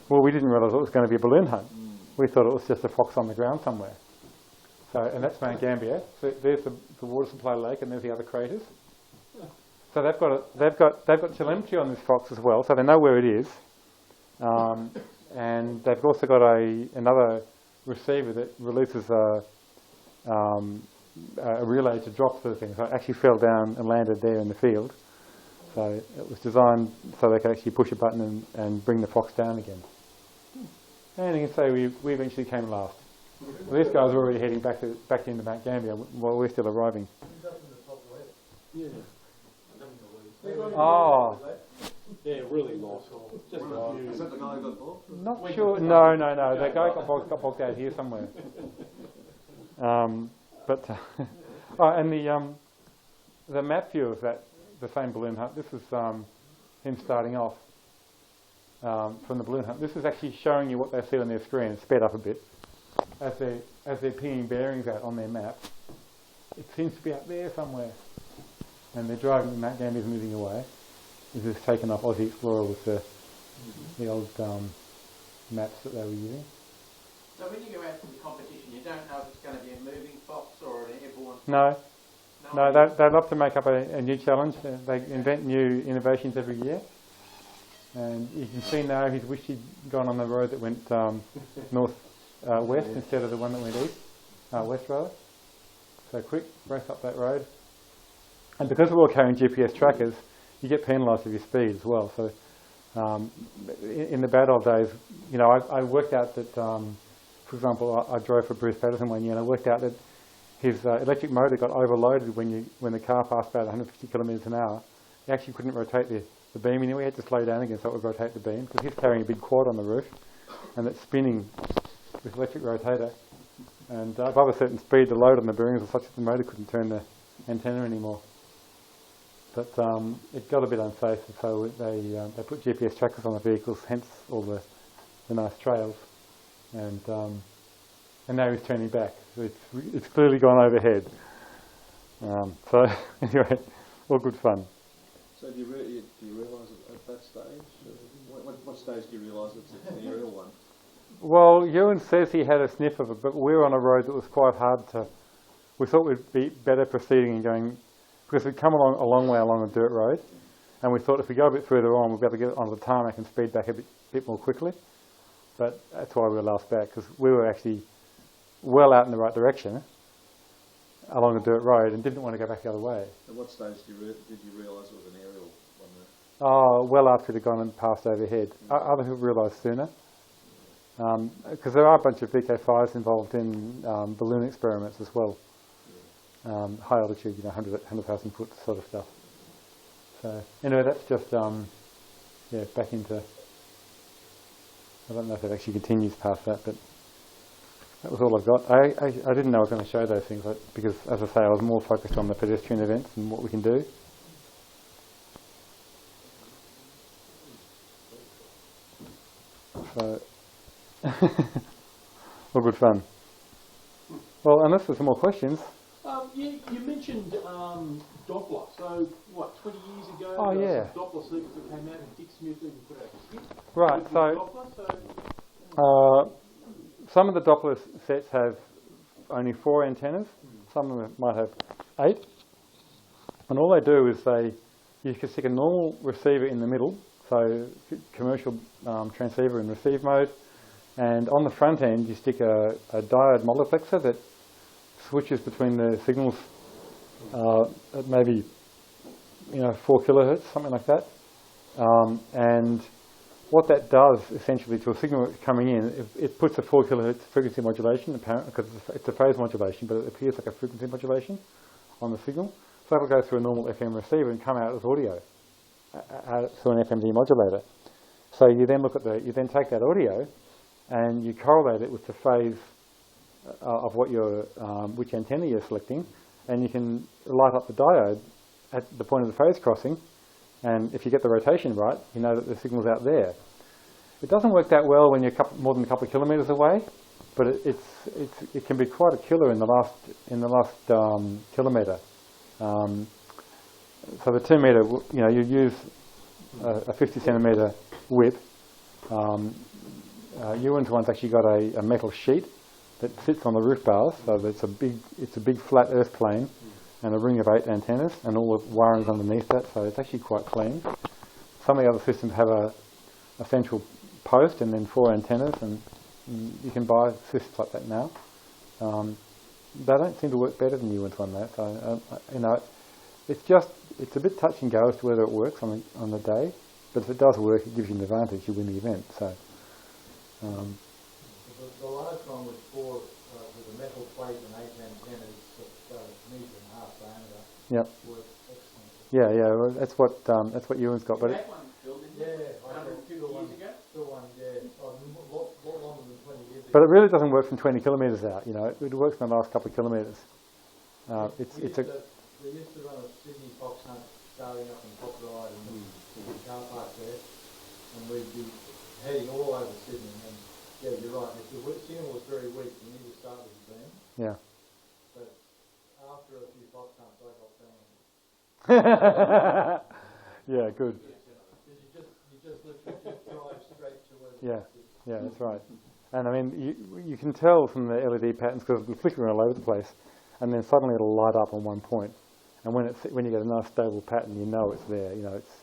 Well, we didn't realise it was going to be a balloon hunt. We thought it was just a fox on the ground somewhere. So, and that's Mount Gambier. So there's the water supply lake, and there's the other craters. So they've got telemetry on this fox as well, so they know where it is. And they've also got another receiver that releases a relay to drop the thing. So it actually fell down and landed there in the field. So it was designed so they could actually push a button and bring the fox down again. And you can say we eventually came last. Well, these guys were already heading back into Mount Gambier while we're still arriving. Yeah. Oh. Yeah, really lost. Just Is that the guy who got bogged? Not sure. No. That guy got bogged out here somewhere. And the map view of the same balloon hunt. This is him starting off from the balloon hunt. This is actually showing you what they see on their screen. It's sped up a bit as they're pinging bearings out on their map. It seems to be up there somewhere, and they're driving. The Mount Gambier's moving away. This is taken off Aussie Explorer with the old maps that they were using. So when you go out to the competition, you don't know if it's going to be a moving fox or an airborne fox? No, they love to make up a new challenge. They invent new innovations every year. And you can see now he's wished he'd gone on the road that went west instead of the one that went west rather. So quick, race up that road. And because we're all carrying GPS trackers, you get penalised for your speed as well. So in the bad old days, you know, I worked out that, for example, I drove for Bruce Patterson one year, and I worked out that his electric motor got overloaded when the car passed about 150 kilometres an hour. He actually couldn't rotate the beam anymore. He had to slow down again so it would rotate the beam, because he's carrying a big quad on the roof, and it's spinning with electric rotator. And above a certain speed, the load on the bearings was such that the motor couldn't turn the antenna anymore. But it got a bit unsafe, and so they put GPS trackers on the vehicles, hence all the nice trails. And now he's turning back. So it's clearly gone overhead. So anyway, all good fun. So do you realise at that stage? What stage do you realise it's an aerial one? Well, Ewan says he had a sniff of it, but we were on a road that was quite hard to... We thought we'd be better proceeding and going... Because we'd come along a long way along a dirt road, and we thought if we go a bit further on, we'd be able to get onto the tarmac and speed back a bit more quickly. But that's why we were last back, because we were actually well out in the right direction along a dirt road and didn't want to go back the other way. At what stage did you realise it was an aerial one there? Oh, well after it had gone and passed overhead. Other people realised sooner. Because there are a bunch of VK5s involved in balloon experiments as well. High altitude, 100,000 foot sort of stuff. So anyway, that's just back into... I don't know if it actually continues past that, but that was all I've got. I didn't know I was going to show those things, because, as I say, I was more focused on the pedestrian events and what we can do. So, all good fun. Well, unless there's some more questions. You mentioned Doppler. So, 20 years ago, oh, there yeah. was some Doppler circuits that came out, and Dick Smith even put out a skit. Right, some of the Doppler sets have only 4 antennas. Some of them might have 8. And all they do is you can stick a normal receiver in the middle, so commercial transceiver in receive mode, and on the front end you stick a diode multiplexer that switches between the signals at maybe 4 kilohertz, something like that. And what that does essentially to a signal coming in, it puts a 4 kilohertz frequency modulation, apparently, because it's a phase modulation, but it appears like a frequency modulation on the signal. So that'll go through a normal FM receiver and come out as audio through an FMD modulator. So you then you then take that audio and you correlate it with the phase of which antenna you're selecting, and you can light up the diode at the point of the phase crossing, and if you get the rotation right, you know that the signal's out there. It doesn't work that well when you're more than a couple of kilometres away, but it can be quite a killer in the last kilometre. So the 2 metre, you use a 50 centimetre width. Ewan's one's actually got a metal sheet that sits on the roof bars, so it's a big flat earth plane and a ring of 8 antennas, and all the wiring's underneath that, so it's actually quite clean. Some of the other systems have a central post and then 4 antennas, and you can buy systems like that now. They don't seem to work better than Ewan's one though. So it's a bit touch and go as to whether it works on the day, but if it does work, it gives you an advantage. You win the event. So. The large one with 4 with a metal plate and 8 antennas that metre and a half diameter. Yep. Works excellent. Yeah. Well, that's what Ewan's got. But that one built in years ago. Still one, yeah. Lot longer than 20 years ago. But it really doesn't work from 20 kilometres out. It works in the last couple of kilometres. They used to run a Sydney fox hunt starting up in Pop Ride and the car park there, and we'd be heading all over Sydney. And yeah, you're right. If the signal was very weak, you need to start with a beam. Yeah. But after a few fox hunts, I got banned. Yeah, good. You just literally drive straight to where. Yeah, that's right. And I mean, you can tell from the LED patterns because it'll be flickering all over the place, and then suddenly it'll light up on one point. And when you get a nice stable pattern, you know it's there.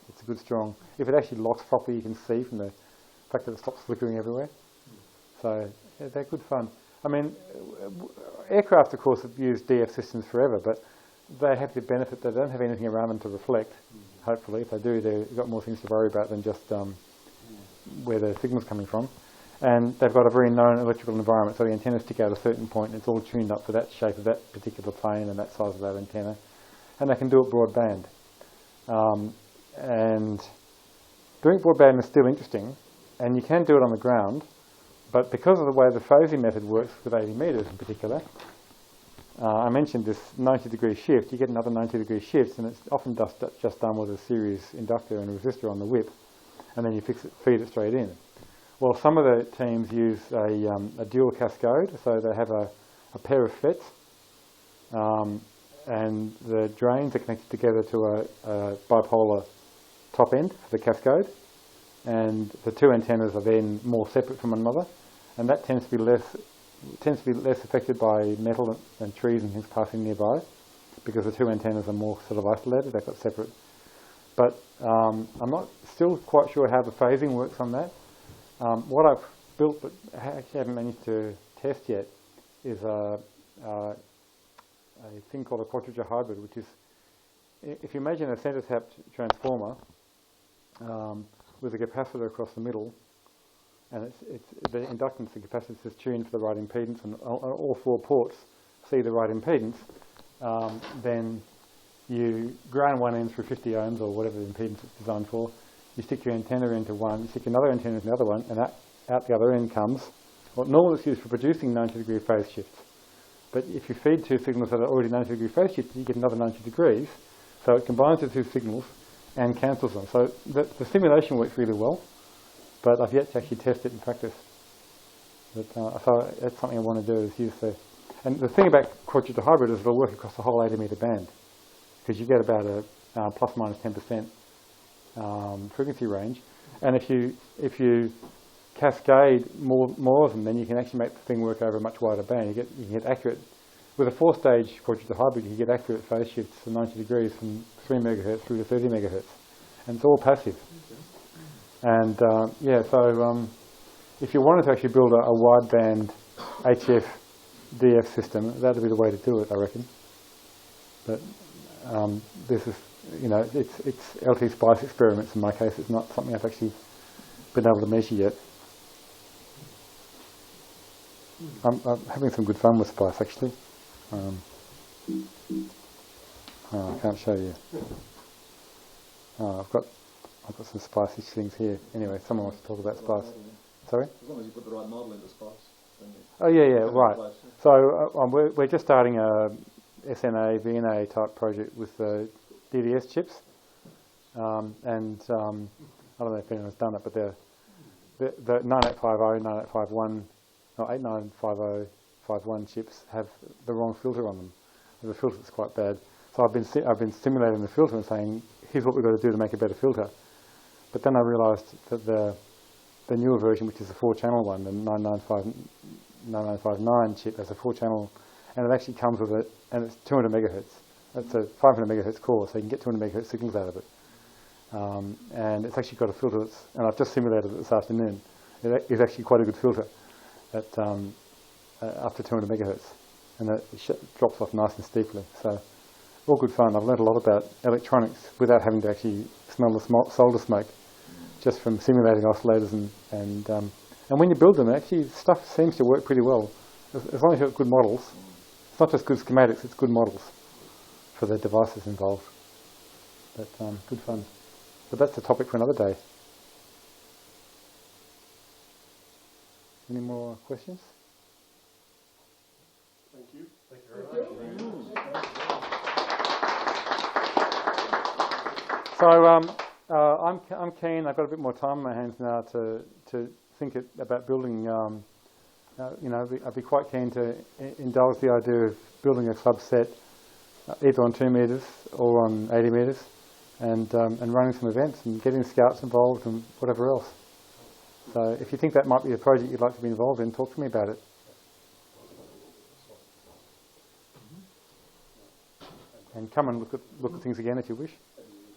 It's a good strong. If it actually locks properly, you can see from the fact that it stops flickering everywhere. So yeah, they're good fun. I mean, aircraft, of course, have used DF systems forever, but they have the benefit that they don't have anything around them to reflect. Hopefully, if they do, they've got more things to worry about than just where the signal's coming from. And they've got a very known electrical environment, so the antennas stick out a certain point, and it's all tuned up for that shape of that particular plane and that size of that antenna. And they can do it broadband. And doing broadband is still interesting, and you can do it on the ground, but because of the way the phasing method works with 80 metres in particular, I mentioned this 90-degree shift. You get another 90-degree shift, and it's often just done with a series inductor and a resistor on the whip, and then you feed it straight in. Well, some of the teams use a dual cascode, so they have a pair of FETs, and the drains are connected together to a bipolar top end for the cascode, and the 2 antennas are then more separate from one another, and that tends to be less affected by metal and trees and things passing nearby, because the 2 antennas are more sort of isolated. They've got separate. But I'm not still quite sure how the phasing works on that. What I've built but actually haven't managed to test yet is a thing called a quadriga hybrid, which is, if you imagine a centre tap transformer with a capacitor across the middle, and the inductance and capacitance is tuned for the right impedance, and all 4 ports see the right impedance, then you ground one end through 50 ohms or whatever the impedance it's designed for. You stick your antenna into one, you stick another antenna into the other one, and out the other end comes what normally is used for producing 90-degree phase shifts. But if you feed 2 signals that are already 90-degree phase shifts, you get another 90 degrees. So it combines the 2 signals and cancels them. So the simulation works really well, but I've yet to actually test it in practice. But, so that's something I want to do, is use the... And the thing about quadriga hybrid is it'll work across the whole 80-metre band, because you get about a plus minus 10% frequency range. And if you cascade more of them, then you can actually make the thing work over a much wider band. You can get accurate, with a 4-stage quadriga hybrid, you can get accurate phase shifts for 90 degrees from 3 megahertz through to 30 megahertz. And it's all passive. And so if you wanted to actually build a wideband HF DF system, that would be the way to do it, I reckon. But this is, it's LT Spice experiments in my case. It's not something I've actually been able to measure yet. I'm having some good fun with Spice, actually. I can't show you. I've got I've got some spice-ish things here. Anyway, someone wants to talk about spice. Sorry? As long as you put the right model into spice. Oh yeah, right. So we're just starting a SNA, VNA type project with DDS chips, and I don't know if anyone's done it, but the 9850, 9851, or 895051 chips have the wrong filter on them. The filter is quite bad. So I've been simulating the filter and saying, here's what we've got to do to make a better filter. But then I realised that the newer version, which is the 4-channel one, the 9959 chip, has a 4-channel, and it actually comes with it, and it's 200 megahertz. It's a 500 megahertz core, so you can get 200 megahertz signals out of it. And it's actually got a filter that's, and I've just simulated it this afternoon. It is actually quite a good filter at up to 200 megahertz, and it drops off nice and steeply. So all good fun. I've learned a lot about electronics without having to actually smell the solder smoke, just from simulating oscillators and when you build them, actually stuff seems to work pretty well, as long as you've got good models. It's not just good schematics; it's good models for the devices involved. But good fun. But that's a topic for another day. Any more questions? Thank you. Thank you very much. So I'm keen. I've got a bit more time on my hands now to think about building. I'd be quite keen to indulge the idea of building a club set, either on 2 metres or on 80 metres, and running some events and getting scouts involved and whatever else. So if you think that might be a project you'd like to be involved in, talk to me about it. And come and look at things again if you wish.